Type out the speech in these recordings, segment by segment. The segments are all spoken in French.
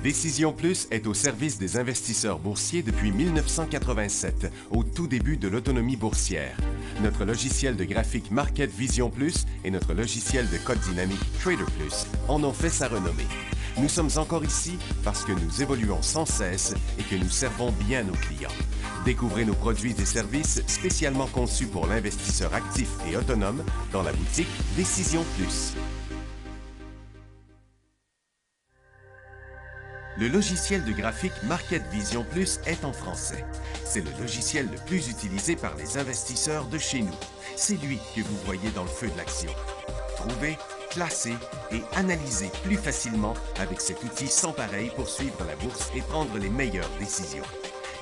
Décision Plus est au service des investisseurs boursiers depuis 1987, au tout début de l'autonomie boursière. Notre logiciel de graphique Market Vision Plus et notre logiciel de code dynamique Trader Plus en ont fait sa renommée. Nous sommes encore ici parce que nous évoluons sans cesse et que nous servons bien nos clients. Découvrez nos produits et services spécialement conçus pour l'investisseur actif et autonome dans la boutique Décision Plus. Le logiciel de graphique Market Vision Plus est en français. C'est le logiciel le plus utilisé par les investisseurs de chez nous. C'est lui que vous voyez dans le feu de l'action. Trouvez, classez et analysez plus facilement avec cet outil sans pareil pour suivre la bourse et prendre les meilleures décisions.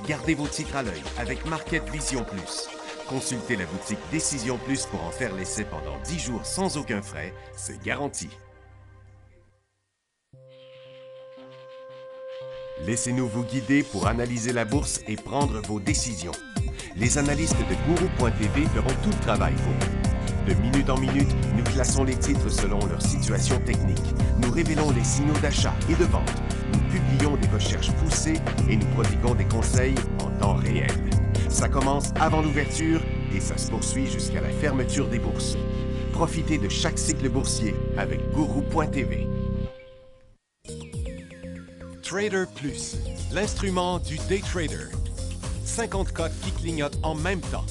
Gardez vos titres à l'œil avec Market Vision Plus. Consultez la boutique Décision Plus pour en faire l'essai pendant 10 jours sans aucun frais, c'est garanti. Laissez-nous vous guider pour analyser la bourse et prendre vos décisions. Les analystes de Guru.tv feront tout le travail pour vous. De minute en minute, nous classons les titres selon leur situation technique. Nous révélons les signaux d'achat et de vente. Nous publions des recherches poussées et nous prodiguons des conseils en temps réel. Ça commence avant l'ouverture et ça se poursuit jusqu'à la fermeture des bourses. Profitez de chaque cycle boursier avec Guru.tv. Trader Plus, l'instrument du day trader. 50 cotes qui clignotent en même temps.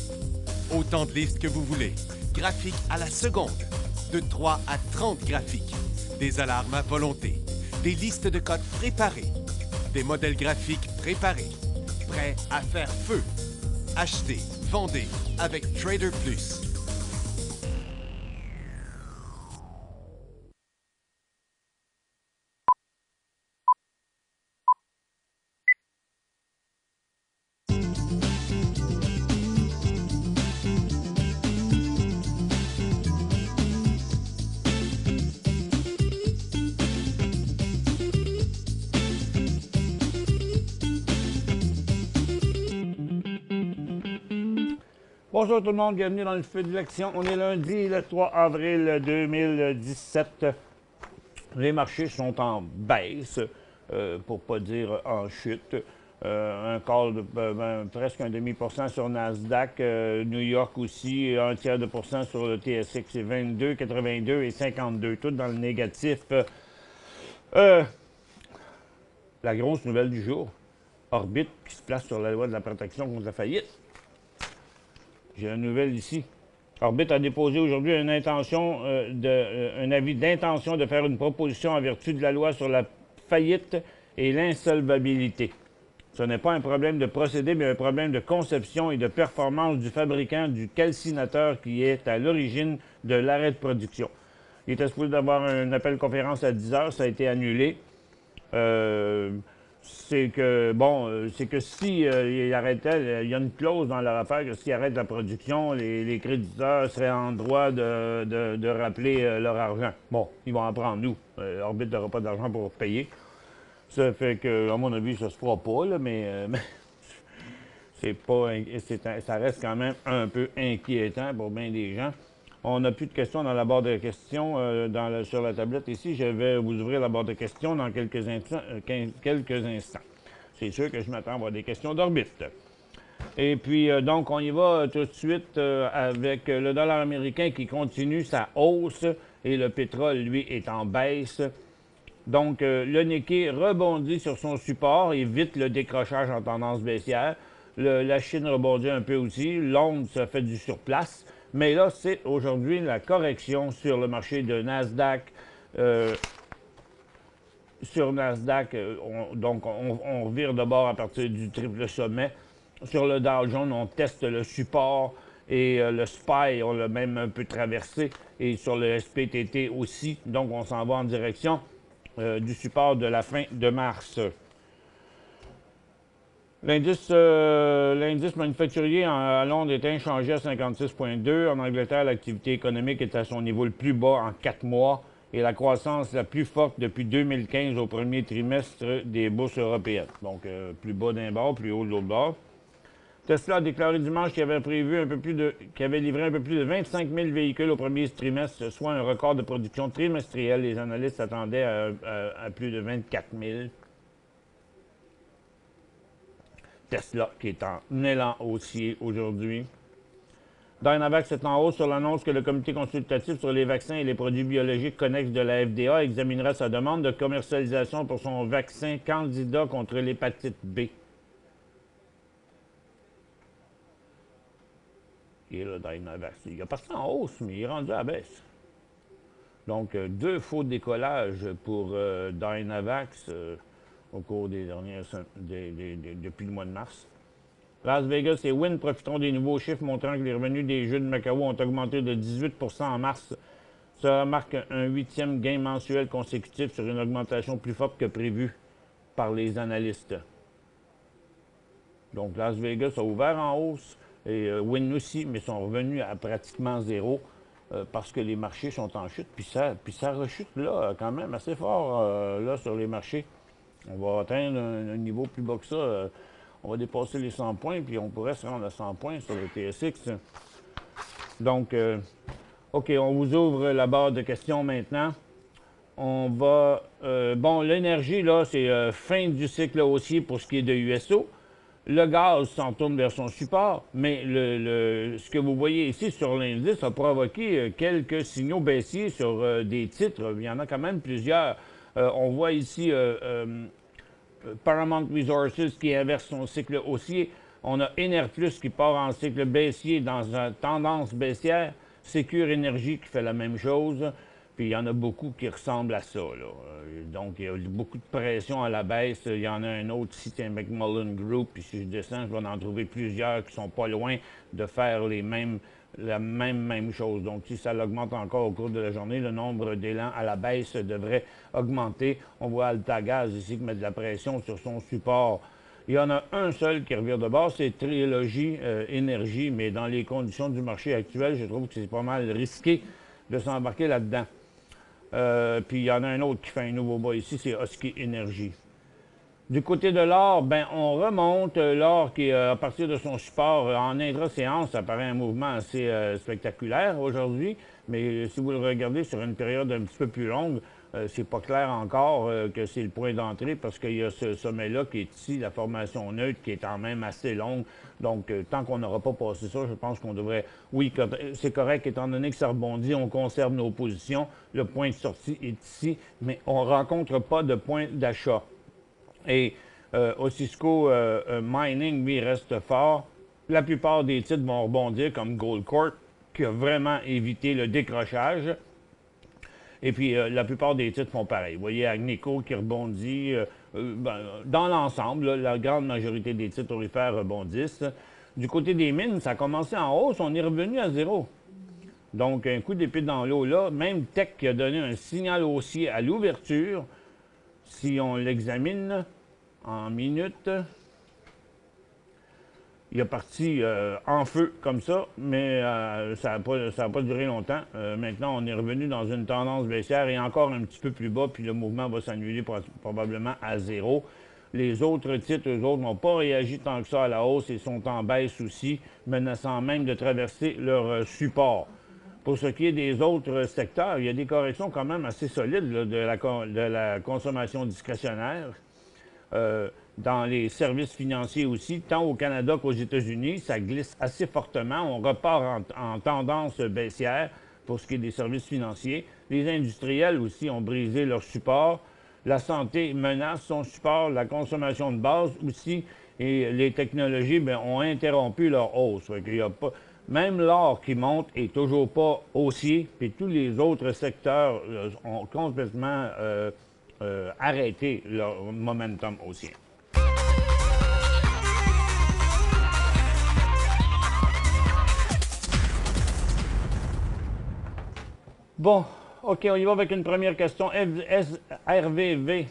Autant de listes que vous voulez. Graphiques à la seconde. De 3 à 30 graphiques. Des alarmes à volonté. Des listes de cotes préparées. Des modèles graphiques préparés. Prêts à faire feu. Achetez, vendez avec Trader Plus. Bonjour tout le monde, bienvenue dans le feu de l'action. On est lundi, le 3 avril 2017. Les marchés sont en baisse, pour ne pas dire en chute. Un quart de presque un demi% sur Nasdaq, New York aussi, un tiers de % sur le TSX, c'est 22, 82 et 52, tout dans le négatif. La grosse nouvelle du jour, Orbit qui se place sur la loi de la protection contre la faillite. J'ai une nouvelle ici. Orbit a déposé aujourd'hui un avis d'intention de faire une proposition en vertu de la loi sur la faillite et l'insolvabilité. Ce n'est pas un problème de procédé, mais un problème de conception et de performance du fabricant du calcinateur qui est à l'origine de l'arrêt de production. Il était supposé d'avoir un appel conférence à 10 heures, ça a été annulé. C'est que si il arrêtait, il y a une clause dans leur affaire que s'ils arrêtent la production, les créditeurs seraient en droit de rappeler leur argent. Bon, ils vont en prendre nous. Orbit n'aura pas d'argent pour payer. Ça fait que, à mon avis, ça se fera pas, là, mais c'est pas, ça reste quand même un peu inquiétant pour bien des gens. On n'a plus de questions dans la barre de questions sur la tablette ici. Je vais vous ouvrir la barre de questions dans quelques instants. C'est sûr que je m'attends à avoir des questions d'Orbit. Et puis, donc, on y va tout de suite avec le dollar américain qui continue sa hausse et le pétrole, lui, est en baisse. Donc, le Nikkei rebondit sur son support, évite le décrochage en tendance baissière. La Chine rebondit un peu aussi. Londres, ça fait du surplace. Mais là, c'est aujourd'hui la correction sur le marché de Nasdaq. Sur Nasdaq, on revire de bord à partir du triple sommet. Sur le Dow Jones, on teste le support et le SPY, on l'a même un peu traversé. Et sur le SPTT aussi. Donc, on s'en va en direction du support de la fin de mars. L'indice manufacturier à Londres est inchangé à 56,2. En Angleterre, l'activité économique est à son niveau le plus bas en 4 mois et la croissance la plus forte depuis 2015 au premier trimestre des bourses européennes. Donc, plus bas d'un bord, plus haut de l'autre bord. Tesla a déclaré dimanche qu'il avait livré un peu plus de 25 000 véhicules au premier trimestre, soit un record de production trimestrielle. Les analystes s'attendaient à plus de 24 000. Tesla qui est en élan haussier aujourd'hui. Dynavax est en hausse sur l'annonce que le comité consultatif sur les vaccins et les produits biologiques connexes de la FDA examinera sa demande de commercialisation pour son vaccin candidat contre l'hépatite B. Et là, Dynavax, il est parti en hausse, mais il est rendu à la baisse. Donc, deux faux décollages pour Dynavax au cours des dernières depuis le mois de mars. Las Vegas et Wynn profiteront des nouveaux chiffres montrant que les revenus des jeux de Macao ont augmenté de 18 % en mars. Cela marque un 8e gain mensuel consécutif sur une augmentation plus forte que prévue par les analystes. Donc, Las Vegas a ouvert en hausse et Wynn aussi, mais sont revenus à pratiquement zéro parce que les marchés sont en chute. Puis ça rechute là quand même assez fort là, sur les marchés. On va atteindre un niveau plus bas que ça. On va dépasser les 100 points, puis on pourrait se rendre à 100 points sur le TSX. Donc, OK, on vous ouvre la barre de questions maintenant. On va... bon, l'énergie, là, c'est fin du cycle haussier pour ce qui est de USO. Le gaz s'en tourne vers son support, mais ce que vous voyez ici sur l'indice a provoqué quelques signaux baissiers sur des titres. Il y en a quand même plusieurs. On voit ici Paramount Resources qui inverse son cycle haussier. On a Enerplus qui part en cycle baissier dans une tendance baissière. Secure Energy qui fait la même chose. Puis il y en a beaucoup qui ressemblent à ça, là. Donc, il y a beaucoup de pression à la baisse. Il y en a un autre ici, c'est un McMullen Group. Puis si je descends, je vais en trouver plusieurs qui sont pas loin de faire la même chose. Donc, si ça l'augmente encore au cours de la journée, le nombre d'élans à la baisse devrait augmenter. On voit AltaGaz ici qui met de la pression sur son support. Il y en a un seul qui revient de bord, c'est Trilogy Énergie. Mais dans les conditions du marché actuel, je trouve que c'est pas mal risqué de s'embarquer là-dedans. Puis il y en a un autre qui fait un nouveau bas ici, c'est Husky Energy. Du côté de l'or, ben on remonte. L'or qui, à partir de son support en intra-séance, ça paraît un mouvement assez spectaculaire aujourd'hui. Mais si vous le regardez sur une période un petit peu plus longue, c'est pas clair encore que c'est le point d'entrée parce qu'il y a ce sommet-là qui est ici, la formation neutre, qui est quand même assez longue. Donc, tant qu'on n'aura pas passé ça, je pense qu'on devrait... Oui, c'est correct, étant donné que ça rebondit, on conserve nos positions. Le point de sortie est ici, mais on ne rencontre pas de point d'achat. Et Osisko Mining, lui, reste fort. La plupart des titres vont rebondir, comme Goldcorp, qui a vraiment évité le décrochage. Et puis, la plupart des titres font pareil. Vous voyez, Agnico qui rebondit. Dans l'ensemble, la grande majorité des titres aurifères rebondissent. Du côté des mines, ça a commencé en hausse. On est revenu à zéro. Donc, un coup d'épée dans l'eau là. Même Teck qui a donné un signal haussier à l'ouverture. Si on l'examine en minutes, il est parti en feu comme ça, mais ça n'a pas duré longtemps. Maintenant, on est revenu dans une tendance baissière et encore un petit peu plus bas, puis le mouvement va s'annuler probablement à zéro. Les autres titres, eux autres, n'ont pas réagi tant que ça à la hausse et sont en baisse aussi, menaçant même de traverser leur support. Pour ce qui est des autres secteurs, il y a des corrections quand même assez solides là, de la consommation discrétionnaire. Dans les services financiers aussi, tant au Canada qu'aux États-Unis, ça glisse assez fortement. On repart en tendance baissière pour ce qui est des services financiers. Les industriels aussi ont brisé leur support. La santé menace son support, la consommation de base aussi, et les technologies ont interrompu leur hausse. Il y a pas, même l'or qui monte est toujours pas haussier, puis tous les autres secteurs ont complètement arrêté leur momentum haussier. Bon, OK, on y va avec une première question. RVV.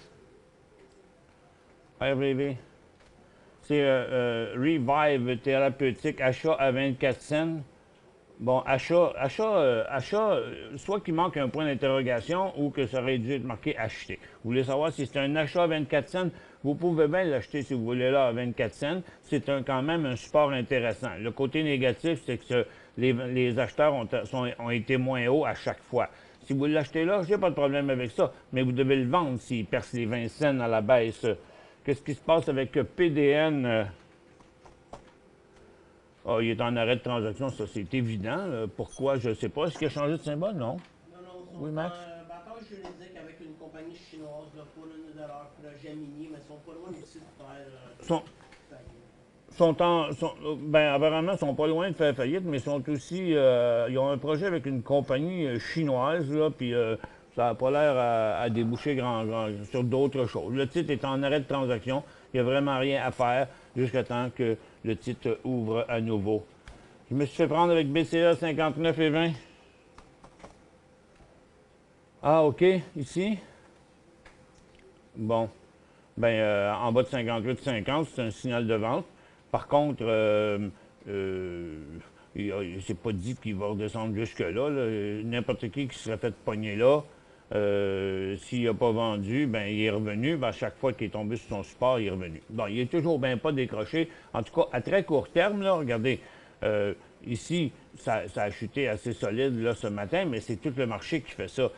RVV. C'est Revive Thérapeutique, achat à 24 cents. Bon, achat, soit qu'il manque un point d'interrogation ou que ça aurait dû être marqué acheter. Vous voulez savoir si c'est un achat à 24 cents, vous pouvez bien l'acheter si vous voulez là à 24 cents. C'est quand même un support intéressant. Le côté négatif, c'est que les acheteurs ont été moins hauts à chaque fois. Si vous l'achetez là, je n'ai pas de problème avec ça, mais vous devez le vendre s'il perce les 20 cents à la baisse. Qu'est-ce qui se passe avec PDN? Ah, il est en arrêt de transaction, ça c'est évident. Pourquoi, je ne sais pas. Est-ce qu'il a changé de symbole? Non. Non, Oui, Max? bâtard juridique avec une compagnie chinoise, là, pour l'une de leurs projets miniers, mais ils sont pas loin aussi de faire Ben, apparemment, ils sont pas loin de faire faillite, mais ils sont aussi. Ils ont un projet avec une compagnie chinoise, là, puis ça n'a pas l'air à déboucher sur d'autres choses. Le titre est en arrêt de transaction. Il n'y a vraiment rien à faire jusqu'à temps que le titre ouvre à nouveau. Je me suis fait prendre avec BCA 59 et 20. Ah, OK, ici. Bon. Ben, en bas de 58,50, c'est un signal de vente. Par contre, il s'est pas dit qu'il va redescendre jusque-là. N'importe qui serait fait pogner là, s'il n'a pas vendu, ben il est revenu. Ben, à chaque fois qu'il est tombé sur son support, il est revenu. Bon, il est toujours bien pas décroché. En tout cas, à très court terme, là, regardez, ici, ça a chuté assez solide là, ce matin, mais c'est tout le marché qui fait ça.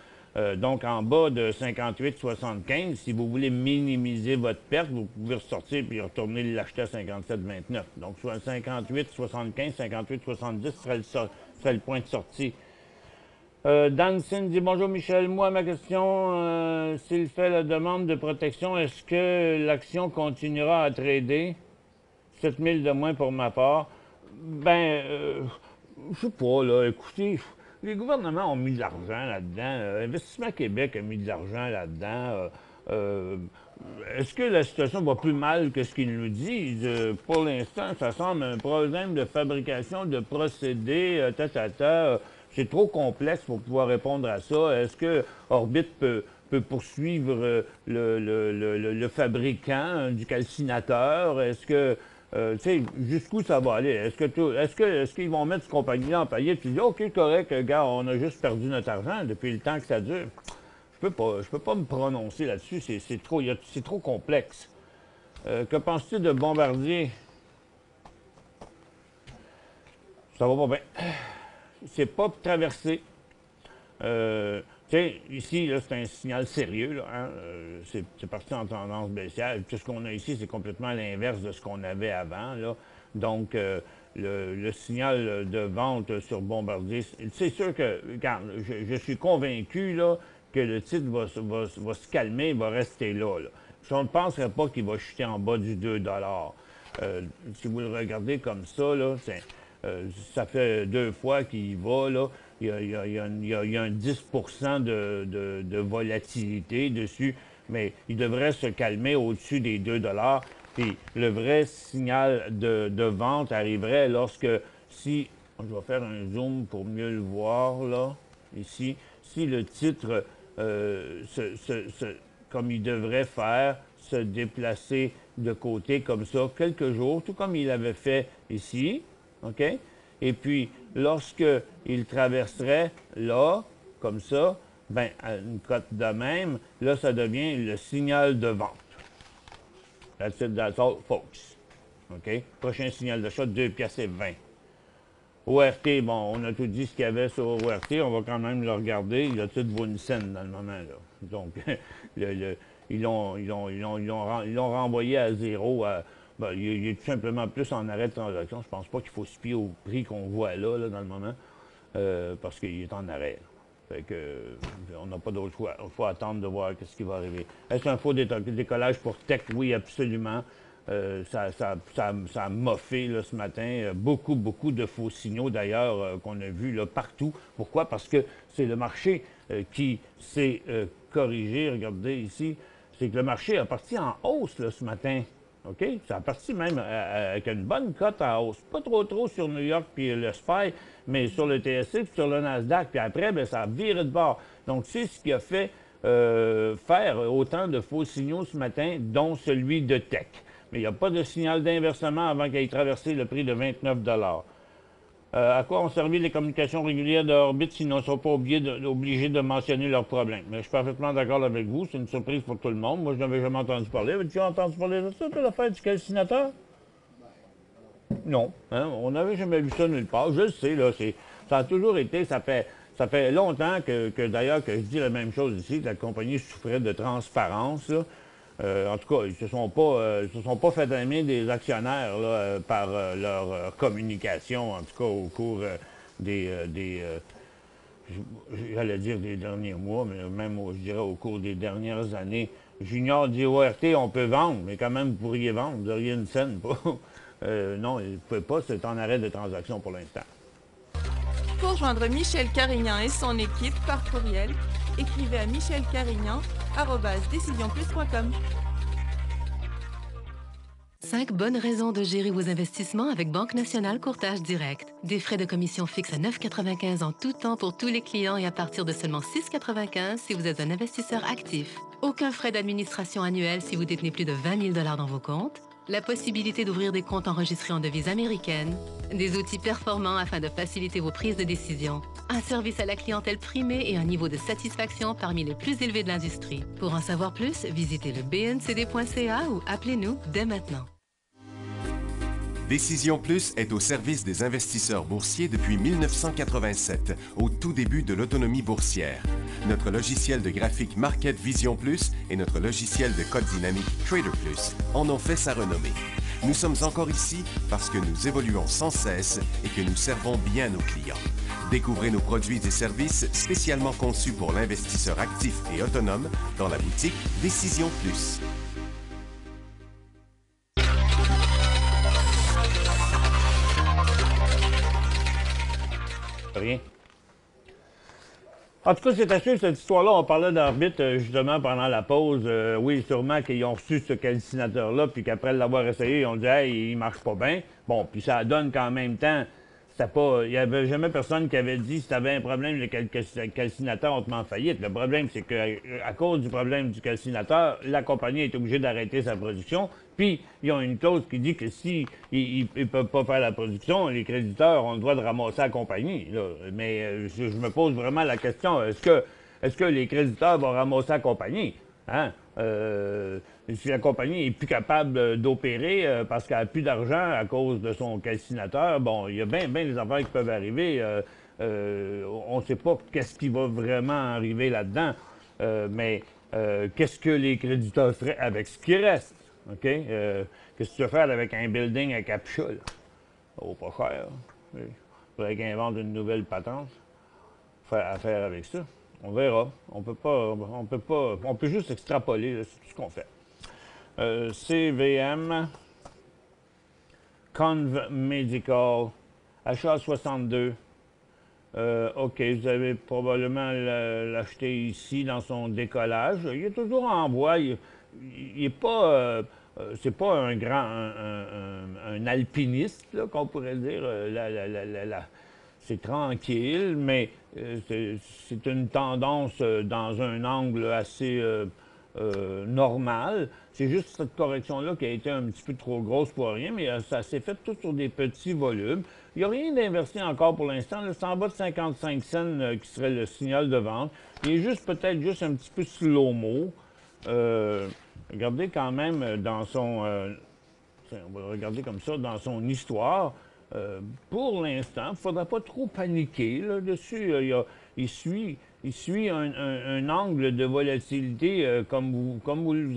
Donc, en bas de 58,75, si vous voulez minimiser votre perte, vous pouvez ressortir puis retourner l'acheter à 57,29. Donc, soit 58,75, 58,70 serait le point de sortie. Danson dit « Bonjour Michel, moi ma question, s'il fait la demande de protection, est-ce que l'action continuera à trader? 7 000 de moins pour ma part. » Ben, je sais pas, là, écoutez... Les gouvernements ont mis de l'argent là-dedans. Investissement Québec a mis de l'argent là-dedans. Est-ce que la situation va plus mal que ce qu'ils nous disent? Pour l'instant, ça semble un problème de fabrication de procédés, c'est trop complexe pour pouvoir répondre à ça. Est-ce que Orbit peut poursuivre le fabricant du calcinateur? Est-ce que... tu sais, jusqu'où ça va aller? Est-ce qu'ils vont mettre cette compagnie-là en faillite? Tu dis, OK, correct, gars, on a juste perdu notre argent depuis le temps que ça dure. Je peux pas me prononcer là-dessus, c'est trop complexe. Que penses-tu de Bombardier? Ça va pas bien. C'est pas traversé. Tu sais, ici, là, c'est un signal sérieux, là, hein? C'est parti en tendance baissière. Tout ce qu'on a ici, c'est complètement l'inverse de ce qu'on avait avant, là. Donc, le signal de vente sur Bombardier, c'est sûr que, regarde, je suis convaincu, là, que le titre va se calmer, va rester là, là. Je ne penserais pas qu'il va chuter en bas du 2 si vous le regardez comme ça, là, ça fait 2 fois qu'il y va, là. Il y a un 10 de volatilité dessus, mais il devrait se calmer au-dessus des 2 $. Puis le vrai signal de vente arriverait lorsque, si, je vais faire un zoom pour mieux le voir, là, ici, si le titre, comme il devrait faire, se déplacer de côté comme ça quelques jours, tout comme il avait fait ici, OK? Et puis, lorsqu'il traverserait là, comme ça, ben, à une cote de même, là, ça devient le signal de vente. That's all, folks. OK? Prochain signal d'achat, 2,20 $. ORT, bon, on a tout dit ce qu'il y avait sur ORT, on va quand même le regarder. Il a tout vaut une scène dans le moment, là. Donc, ils l'ont renvoyé à zéro. Ben, il est tout simplement plus en arrêt de transaction. Je pense pas qu'il faut se fier au prix qu'on voit là, dans le moment, parce qu'il est en arrêt. Fait que, on n'a pas d'autre choix. Il faut attendre de voir ce qui va arriver. Est-ce un faux décollage pour Tech? Oui, absolument. Ça a moffé là, ce matin. Beaucoup de faux signaux, d'ailleurs, qu'on a vus là, partout. Pourquoi? Parce que c'est le marché qui s'est corrigé. Regardez ici. C'est que le marché a parti en hausse là, ce matin. OK? Ça a parti même avec une bonne cote en hausse. Pas trop sur New York puis le SPY, mais sur le TSX puis sur le Nasdaq. Puis après, bien, ça a viré de bord. Donc, c'est ce qui a fait faire autant de faux signaux ce matin, dont celui de Tech. Mais il n'y a pas de signal d'inversement avant qu'il ait traversé le prix de 29 $. À quoi ont servi les communications régulières d'Orbit s'ils ne sont pas obligés de mentionner leurs problèmes? Mais je suis parfaitement d'accord avec vous, c'est une surprise pour tout le monde. Moi, je n'avais jamais entendu parler. Avais-tu entendu parler de ça, de l'affaire du calcinateur? Non, hein? On n'avait jamais vu ça nulle part. Je le sais, là, ça a toujours été, ça fait longtemps que d'ailleurs, que je dis la même chose ici, que la compagnie souffrait de transparence, là. En tout cas, ils se sont pas fait aimer des actionnaires là, par leur communication, en tout cas au cours j'allais dire des derniers mois, mais même, je dirais, au cours des dernières années. Junior dit ORT, on peut vendre, mais quand même, vous pourriez vendre, vous auriez une scène, pas. Non, vous ne pouvez pas, c'est en arrêt de transaction pour l'instant. Pour joindre Michel Carignan et son équipe par courriel, écrivez à michelcarignan@decisionplus.com. 5 bonnes raisons de gérer vos investissements avec Banque Nationale Courtage Direct. Des frais de commission fixes à 9,95 en tout temps pour tous les clients et à partir de seulement 6,95 si vous êtes un investisseur actif. Aucun frais d'administration annuel si vous détenez plus de 20 000 $ dans vos comptes. La possibilité d'ouvrir des comptes enregistrés en devise américaine. Des outils performants afin de faciliter vos prises de décision. Un service à la clientèle primé et un niveau de satisfaction parmi les plus élevés de l'industrie. Pour en savoir plus, visitez le bncd.ca ou appelez-nous dès maintenant. Décision Plus est au service des investisseurs boursiers depuis 1987, au tout début de l'autonomie boursière. Notre logiciel de graphique Market Vision Plus et notre logiciel de code dynamique Trader Plus en ont fait sa renommée. Nous sommes encore ici parce que nous évoluons sans cesse et que nous servons bien nos clients. Découvrez nos produits et services spécialement conçus pour l'investisseur actif et autonome dans la boutique Décision Plus. Rien. En tout cas, c'est à suivre cette histoire-là. On parlait d'arbitre justement pendant la pause. Oui, sûrement qu'ils ont reçu ce calcinateur-là, puis qu'après l'avoir essayé, ils ont dit « Hey, il marche pas bien ». Bon, puis ça donne qu'en même temps, il n'y avait jamais personne qui avait dit si tu avais un problème, le calcinateur, on te met en faillite. Le problème, c'est qu'à cause du problème du calcinateur, la compagnie est obligée d'arrêter sa production. Puis, ils ont une clause qui dit que si ils peuvent pas faire la production, les créditeurs ont le droit de ramasser la compagnie. Là. Mais je me pose vraiment la question, est-ce que les créditeurs vont ramasser la compagnie? Hein? Si la compagnie est plus capable d'opérer parce qu'elle n'a plus d'argent à cause de son calcinateur, bon, il y a bien des affaires qui peuvent arriver. On ne sait pas qu'est-ce qui va vraiment arriver là-dedans, mais qu'est-ce que les créditeurs feraient avec ce qui reste? OK? Qu'est-ce que tu veux faire avec un building à capcha, là? Oh, pas cher. Il faudrait qu'ils inventent une nouvelle patente à faire avec ça. On verra. On peut juste extrapoler, c'est tout ce qu'on fait. CVM, Conv Medical, achat 62. OK, vous avez probablement l'acheté ici dans son décollage. Il est toujours en bois. Il n'est pas... c'est pas un grand... un alpiniste, qu'on pourrait dire. C'est tranquille, mais c'est une tendance dans un angle assez normal. C'est juste cette correction-là qui a été un petit peu trop grosse pour rien, mais ça s'est fait tout sur des petits volumes. Il n'y a rien d'inversé encore pour l'instant. C'est en bas de 55 cents qui serait le signal de vente. Il est juste peut-être juste un petit peu slow-mo. Regardez quand même dans son... on va regarder comme ça, dans son histoire. Pour l'instant, il ne faudra pas trop paniquer là-dessus. Il suit un angle de volatilité comme vous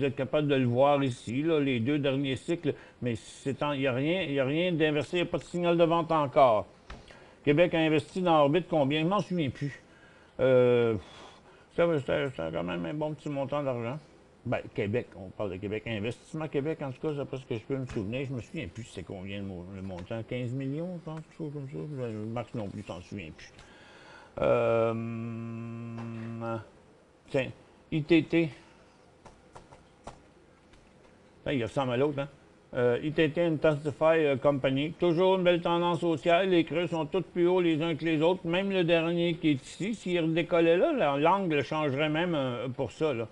êtes capable de le voir ici, là, les deux derniers cycles, mais il n'y a rien d'inversé, il n'y a pas de signal de vente encore. Québec a investi dans Orbit combien? Je ne m'en souviens plus. C'est quand même un bon petit montant d'argent. Ben, Québec, on parle de Québec. Investissement Québec, en tout cas, d'après ce que je peux me souvenir, je me souviens plus c'est combien le montant. 15 millions, je pense, quelque chose comme ça. Max non plus, t'en souviens plus. Tiens, ITT. Il ressemble à l'autre, hein? ITT Intensify Company. Toujours une belle tendance haussière. Les creux sont tous plus hauts les uns que les autres. Même le dernier qui est ici, s'il redécollait là, l'angle changerait même pour ça, là.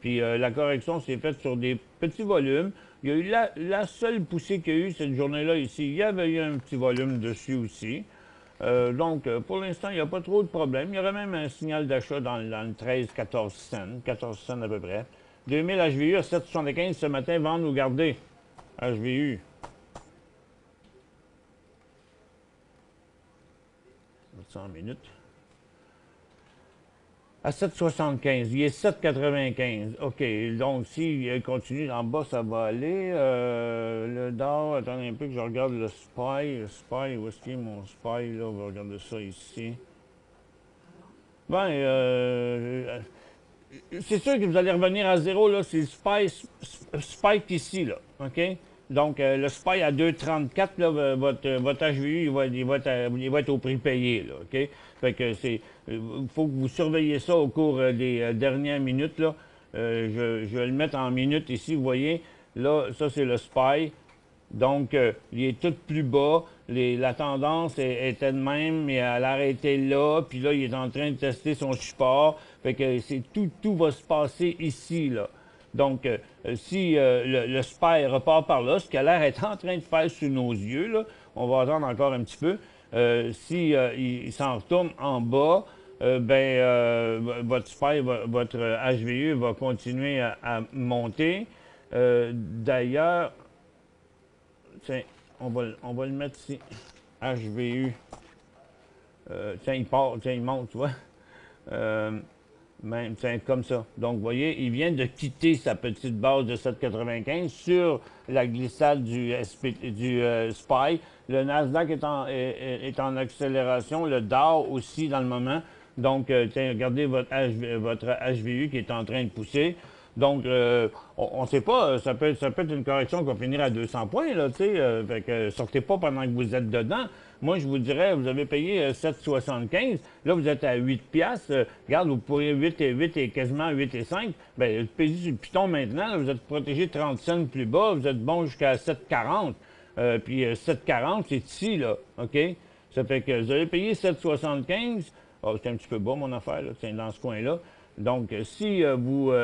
Puis la correction s'est faite sur des petits volumes. Il y a eu la seule poussée qu'il y a eu cette journée-là ici. Il y avait eu un petit volume dessus aussi. Donc, pour l'instant, il n'y a pas trop de problème. Il y aurait même un signal d'achat dans le 13-14 cents. 14 cents à peu près. 2000 HVU à 7,75 ce matin. Vendre ou garder? HVU. 100 minutes. À 7,75. Il est 7,95. OK. Donc, s'il continue en bas, ça va aller. Le Dow, attendez un peu que je regarde le SPY. Le SPY, où est-ce qu'il est mon SPY? Là, on va regarder ça ici. Ben, c'est sûr que vous allez revenir à zéro, là. C'est le spike ici, là. OK? Donc, le SPY à 2,34, là, votre HVU, il va être au prix payé, là. OK? Fait que c'est. Il faut que vous surveillez ça au cours des dernières minutes, là. Je vais le mettre en minutes ici, vous voyez. Là, ça, c'est le SPY. Donc, il est tout plus bas. La tendance était de même, mais elle a arrêté là. Puis là, il est en train de tester son support. Fait que tout va se passer ici, là. Donc, si le SPY repart par là, ce qu'elle est en train de faire sous nos yeux, là, on va attendre encore un petit peu. Si il s'en retourne en bas, votre SPY, votre HVU va continuer à monter. D'ailleurs, tiens, on va le mettre ici. HVU. Tiens, il monte, tu vois. Même, tiens, comme ça. Donc, vous voyez, il vient de quitter sa petite base de 7,95 sur la glissade du SPY. Le Nasdaq est en accélération, le Dow aussi dans le moment. Donc, tiens, regardez votre HVU qui est en train de pousser. Donc, on ne sait pas, ça peut être une correction qui va finir à 200 points, là, tu sais. Fait que sortez pas pendant que vous êtes dedans. Moi, je vous dirais, vous avez payé 7,75. Là, vous êtes à 8 piastres. Regarde, vous pourriez 8 et quasiment 8,5. Bien, payez sur le piton maintenant. Là, vous êtes protégé 30 cents plus bas. Vous êtes bon jusqu'à 7,40. Puis 7,40, c'est ici, là. OK? Ça fait que vous avez payé 7,75. Oh, c'est un petit peu bas, mon affaire, là. C'est dans ce coin-là. Donc, si vous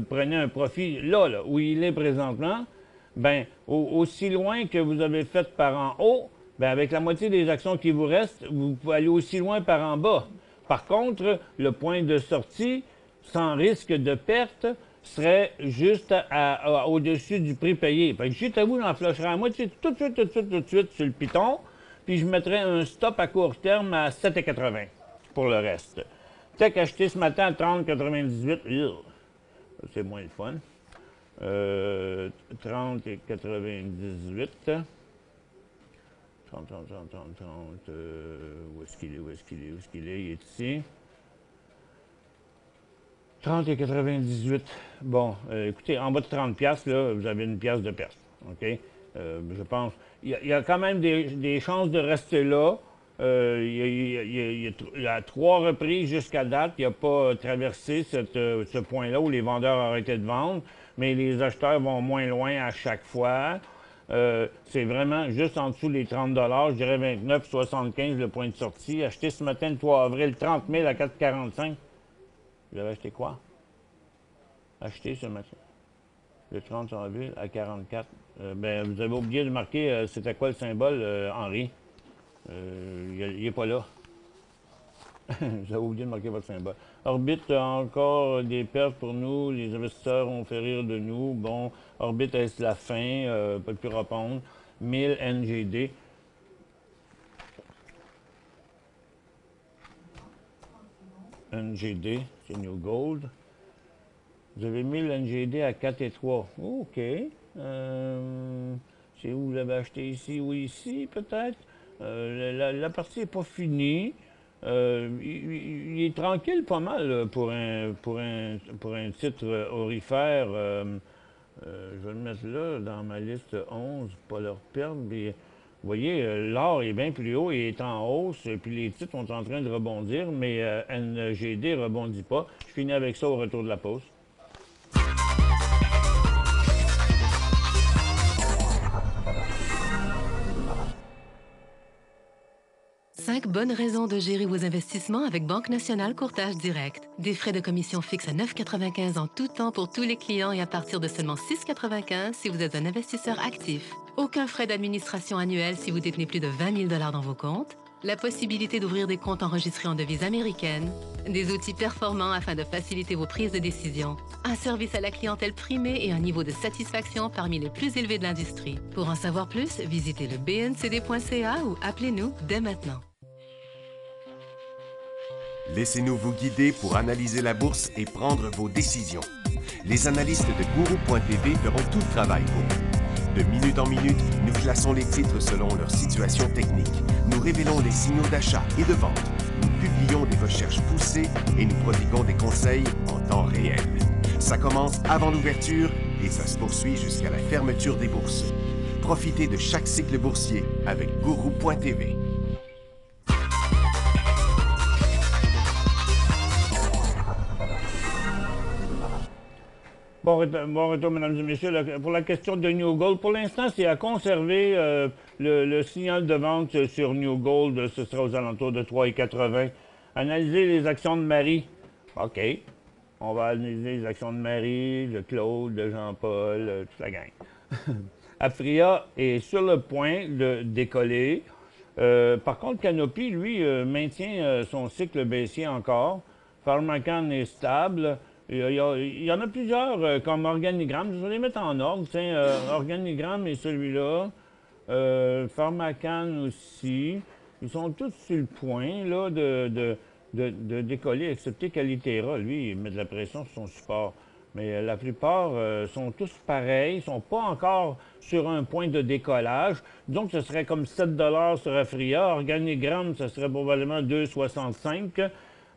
prenez un profit là, où il est présentement, bien, aussi loin que vous avez fait par en haut, bien, avec la moitié des actions qui vous restent, vous pouvez aller aussi loin par en bas. Par contre, le point de sortie, sans risque de perte, serait juste au-dessus du prix payé. Fait que juste à vous, j'en flusherai à moitié tout de suite sur le piton, puis je mettrai un stop à court terme à 7,80 pour le reste. Tech acheté ce matin à 30,98. C'est moins le fun. 30,98. 30. Où est-ce qu'il est? Il est ici. 30,98. Bon, écoutez, en bas de 30 piastres, là, vous avez une pièce de perte. OK? Je pense. Il y a quand même des chances de rester là. Il y a 3 reprises jusqu'à date. Il n'a pas traversé ce point-là où les vendeurs ont arrêté de vendre, mais les acheteurs vont moins loin à chaque fois. C'est vraiment juste en dessous des 30 $, je dirais 29,75 le point de sortie. Acheté ce matin, le 3 avril, 30 000 à 4,45. Vous avez acheté quoi? Acheté ce matin. Le 30 avril à 44. Ben, vous avez oublié de marquer, c'était quoi le symbole, Henri? Il n'est pas là. Vous avez oublié de marquer votre symbole. Orbit a encore des pertes pour nous. Les investisseurs ont fait rire de nous. Bon, Orbit, est-ce la fin? Pas plus répondre. 1000 NGD. NGD, c'est New Gold. Vous avez 1000 NGD à 4,3. OK. C'est où vous l'avez acheté ici ou ici, peut-être? La partie n'est pas finie. Il est tranquille pas mal là, pour un titre aurifère. Je vais le mettre là, dans ma liste 11, pas leur perdre. Mais, vous voyez, l'or est bien plus haut et est en hausse, et puis les titres sont en train de rebondir, mais NGD ne rebondit pas. Je finis avec ça au retour de la pause. Cinq bonnes raisons de gérer vos investissements avec Banque Nationale Courtage Direct. Des frais de commission fixes à 9,95 en tout temps pour tous les clients et à partir de seulement 6,95 si vous êtes un investisseur actif. Aucun frais d'administration annuel si vous détenez plus de 20 000 $ dans vos comptes. La possibilité d'ouvrir des comptes enregistrés en devise américaine. Des outils performants afin de faciliter vos prises de décision. Un service à la clientèle primé et un niveau de satisfaction parmi les plus élevés de l'industrie. Pour en savoir plus, visitez le bncd.ca ou appelez-nous dès maintenant. Laissez-nous vous guider pour analyser la bourse et prendre vos décisions. Les analystes de Guru.tv feront tout le travail pour vous. De minute en minute, nous classons les titres selon leur situation technique. Nous révélons les signaux d'achat et de vente. Nous publions des recherches poussées et nous prodiguons des conseils en temps réel. Ça commence avant l'ouverture et ça se poursuit jusqu'à la fermeture des bourses. Profitez de chaque cycle boursier avec Guru.tv. Bon retour, mesdames et messieurs. Pour la question de New Gold, pour l'instant, c'est à conserver le signal de vente sur New Gold. Ce sera aux alentours de 3,80. Analyser les actions de Marie. OK. On va analyser les actions de Marie, de Claude, de Jean-Paul, toute la gang. Apria est sur le point de décoller. Par contre, Canopy, lui, maintient son cycle baissier encore. Pharmacan est stable. Il y en a plusieurs comme organigramme. Je vais les mettre en ordre. Organigramme est celui-là. Pharmacan aussi. Ils sont tous sur le point là, de décoller, excepté Calitera. Lui, il met de la pression sur son support. Mais la plupart sont tous pareils. Ils ne sont pas encore sur un point de décollage. Disons que ce serait comme 7 $ sur Afria. Organigramme, ce serait probablement 2,65 $.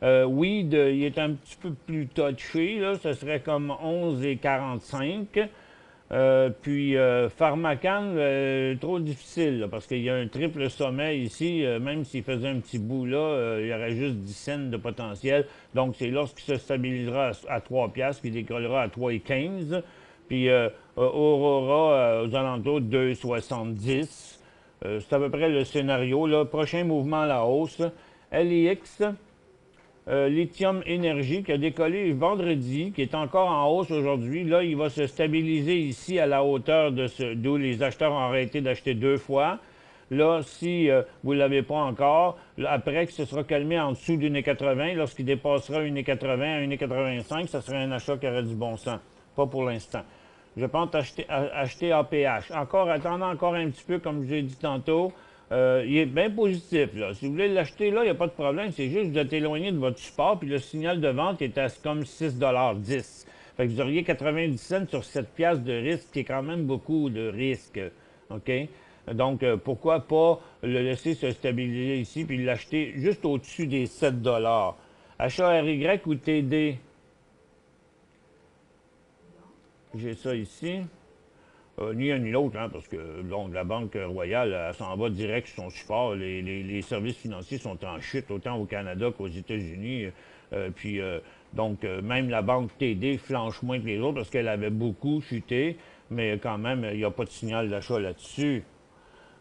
Weed, il est un petit peu plus touché, là, ce serait comme 11,45 $. Puis Pharmacan, trop difficile, là, parce qu'il y a un triple sommet ici, même s'il faisait un petit bout là, il y aurait juste 10 cents de potentiel. Donc c'est lorsqu'il se stabilisera à 3 $ qu'il décollera à 3,15 $. Puis Aurora aux alentours de 2,70 $. C'est à peu près le scénario. Là. Prochain mouvement à la hausse, LIX. Lithium Énergie qui a décollé vendredi, qui est encore en hausse aujourd'hui. Là, il va se stabiliser ici à la hauteur de d'où les acheteurs ont arrêté d'acheter 2 fois. Là, si vous ne l'avez pas encore, après que ce sera calmé en dessous d'1,80 $, lorsqu'il dépassera 1,80 $, à 1,85 $, ça serait un achat qui aurait du bon sens. Pas pour l'instant. Je pense acheter APH. Attendant encore un petit peu, comme j'ai dit tantôt. Il est bien positif, là. Si vous voulez l'acheter, là, il n'y a pas de problème. C'est juste que vous êtes éloigné de votre support, puis le signal de vente est à comme 6,10 $. Fait que vous auriez 90 cents sur 7 $ de risque, qui est quand même beaucoup de risque. OK? Donc, pourquoi pas le laisser se stabiliser ici, puis l'acheter juste au-dessus des 7 $. Achat RY ou TD? J'ai ça ici. Ni un ni l'autre, hein, parce que donc, la Banque Royale, elle s'en va direct sur son support. Les services financiers sont en chute, autant au Canada qu'aux États-Unis. Donc, même la Banque TD flanche moins que les autres parce qu'elle avait beaucoup chuté, mais quand même, il n'y a pas de signal d'achat là-dessus.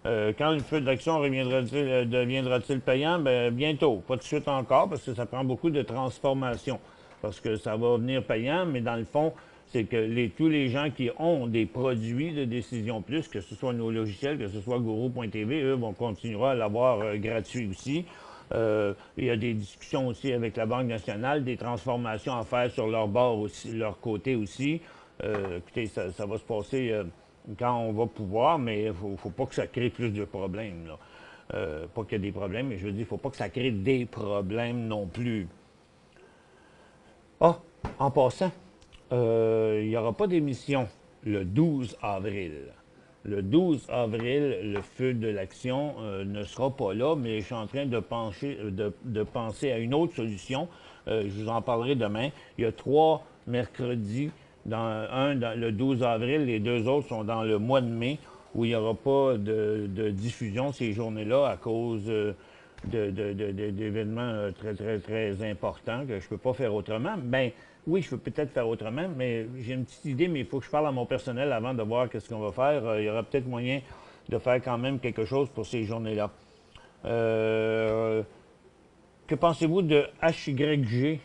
Quand le feu d'action deviendra-t-il payant? Bien, bientôt. Pas de suite encore, parce que ça prend beaucoup de transformation. Parce que ça va venir payant, mais dans le fond, c'est que tous les gens qui ont des produits de Décision Plus, que ce soit nos logiciels, que ce soit Guru.tv, eux vont continuer à l'avoir gratuit aussi. Il y a des discussions aussi avec la Banque nationale, des transformations à faire sur leur bord aussi, leur côté aussi. Écoutez, ça va se passer quand on va pouvoir, mais il ne faut pas que ça crée plus de problèmes, là. Pas qu'il y ait des problèmes, mais je veux dire, il ne faut pas que ça crée des problèmes non plus. Ah, en passant, il n'y aura pas d'émission le 12 avril. Le 12 avril, le feu de l'action ne sera pas là, mais je suis en train de penser à une autre solution. Je vous en parlerai demain. Il y a 3 mercredis, le 12 avril, les 2 autres sont dans le mois de mai, où il n'y aura pas de diffusion ces journées-là à cause d'événements très, très, très importants que je ne peux pas faire autrement. Ben, oui, je peux peut-être faire autrement, mais j'ai une petite idée, mais il faut que je parle à mon personnel avant de voir qu'est-ce qu'on va faire. Il y aura peut-être moyen de faire quand même quelque chose pour ces journées-là. Que pensez-vous de HYG?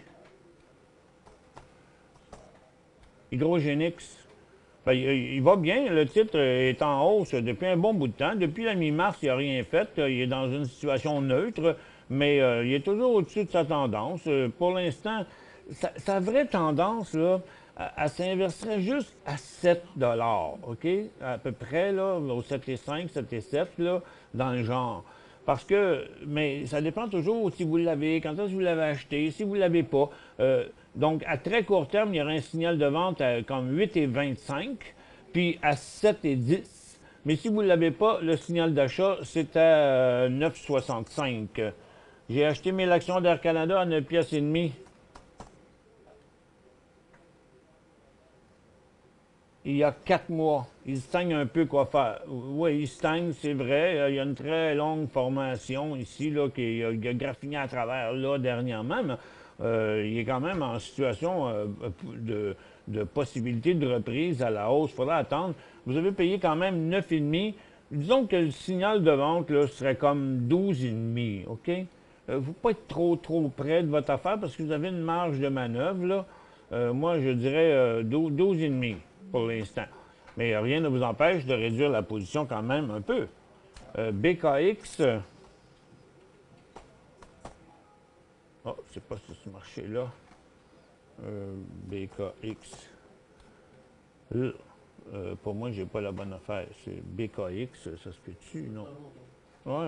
Hydrogénix? Ben, il va bien, le titre est en hausse depuis un bon bout de temps. Depuis la mi-mars, il n'a rien fait. Il est dans une situation neutre, mais il est toujours au-dessus de sa tendance. Pour l'instant, sa vraie tendance, là, elle s'inverserait juste à 7 $, OK? À peu près, là, au 7,5, 7,7, là, dans le genre. Parce que, mais ça dépend toujours si vous l'avez, quand est-ce que vous l'avez acheté, si vous ne l'avez pas. Donc, à très court terme, il y aura un signal de vente à comme 8,25, puis à 7,10. Mais si vous ne l'avez pas, le signal d'achat, c'est à 9,65. J'ai acheté mes actions d'Air Canada à 9,5 piastres. Il y a 4 mois. Il stagne un peu quoi faire. Oui, il stagne, c'est vrai. Il y a une très longue formation ici, là, qui a graffiné à travers, là, dernièrement. Mais, il est quand même en situation de possibilité de reprise à la hausse. Il faudra attendre. Vous avez payé quand même 9,5. Disons que le signal de vente, là, serait comme 12,5, OK? Vous ne faut pas être trop près de votre affaire parce que vous avez une marge de manœuvre, là. Moi, je dirais 12,5 pour l'instant. Mais rien ne vous empêche de réduire la position quand même un peu. BKX. Oh, c'est pas sur ce marché-là. BKX. Pour moi, j'ai pas la bonne affaire. C'est BKX, ça se peut-tu, non? Oui,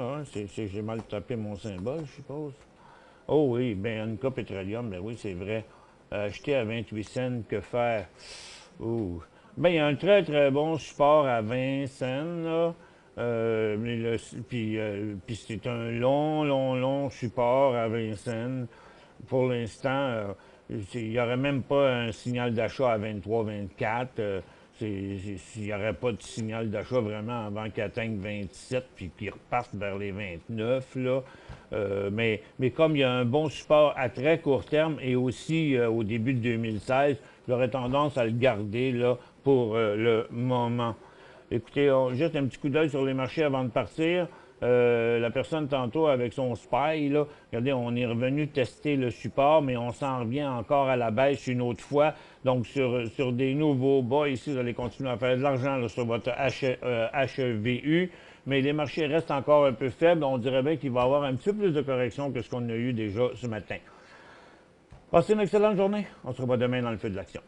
j'ai mal tapé mon symbole, je suppose. Oh oui, bien, NK Petroleum, ben oui, c'est vrai. Acheter à 28 cents, que faire? Ouh. Bien, il y a un très, très bon support à 20 cents, là. Puis c'est un long support à 20 cents. Pour l'instant, il n'y aurait même pas un signal d'achat à 23, 24. Il n'y aurait pas de signal d'achat vraiment avant qu'il atteigne 27 puis qu'il repasse vers les 29, là. Mais comme il y a un bon support à très court terme et aussi au début de 2016, j'aurais tendance à le garder là, pour le moment. Écoutez, on jette un petit coup d'œil sur les marchés avant de partir. La personne tantôt avec son SPY, là, regardez, on est revenu tester le support, mais on s'en revient encore à la baisse une autre fois. Donc, sur des nouveaux bas, ici, vous allez continuer à faire de l'argent là, sur votre HEVU, mais les marchés restent encore un peu faibles. On dirait bien qu'il va y avoir un petit peu plus de correction que ce qu'on a eu déjà ce matin. Passez une excellente journée. On se revoit demain dans le feu de l'action.